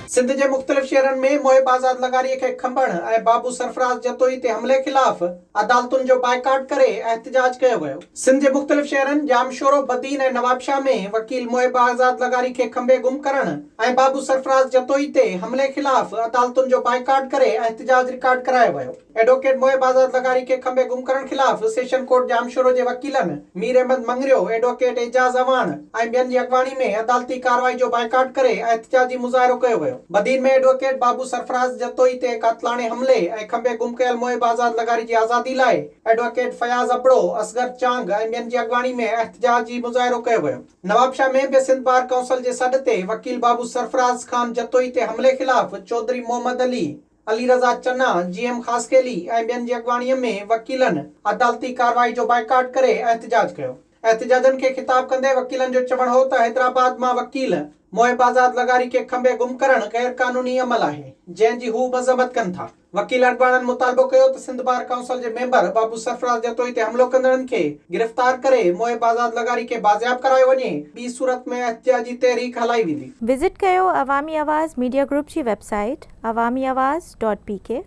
सिंध जे मुख़्तलिफ़ शहरनि में मोहिब आज़ाद लगारीअ खे खंभण ऐं बाबू सरफराज़ जतोई ते हमले ख़िलाफ़ अदालतुनि जो बाइकाट करे एहतिजाज कयो वियो। सिंध जे मुख़्तलिफ़ शहरनि जामशोरो, बदीन ऐं नवाबशाह में वकील मोहिब आज़ाद लगारी खे खंभे गुम करण ऐं बाबू सरफराज़ जतोई ते हमले ख़िलाफ़ अदालतुनि जो बाइकाट करे एहतिजाज रिकॉर्ड करायो वियो। एडवोकेट मोहिब आज़ाद लगारी खे खंभे गुम करण ख़िलाफ़ सेशन कोर्ट जामशोरो जे वकीलनि मीर अहमद मंगरियो, एडवोकेट एजाज़ अवान ऐं ॿियनि जी अॻवानी में अदालती कार्रवाई जो बाइकाट करे एहतिजाजी मुज़ाहिरो कयो वियो। बदीन में एडवोकेट बाबू सरफराज़ जतोई ते कातलाणे हमले ऐं खंभे गुम कयल मोहिब आज़ाद लगारी जी आज़ादी लाइ एडवोकेट फयाज़ अबड़ो, असगर चांग ऐं ॿियनि जी अॻवानी में एहतिजाजी मुज़ाहिरो कयो वियो। नवाबशाह में बि सिंध बार काउंसिल जे सॾ ते वकील बाबू सरफराज़ खान जतोई ते हमले ख़िलाफ़ चौधरी मोहम्मद अली रज़ा चन्ना, GM ख़ासकेली ऐं ॿियनि जी अॻवानीअ में वकीलनि अदालती कार्रवाई जो बाइकाट करे एहतिजाज कयो। एहतिजाजनि खे ख़िताब कंदे वकीलनि जो चवणु हो त हैदराबाद मां वकील मोहिब आज़ाद लगारी खे खंभे गुम करण गैर कानूनी अमल आहे, जंहिं जी हू मज़म्मत कनि था। वकील अॻवाननि मुतालबो कयो त सिंध बार काउंसिल जे मेंबर बाबू सरफराज़ जतोई ते हमलो कंदड़नि खे गिरफ़्तार करे मोहिब आज़ाद लगारी खे बाज़ियाब करायो वञे, ॿी सूरत में एहतिजाजी तहरीक हलाई वेंदी। विज़िट कयो अवामी आवाज़ मीडिया ग्रुप जी वेबसाइट awamiawaz.pk।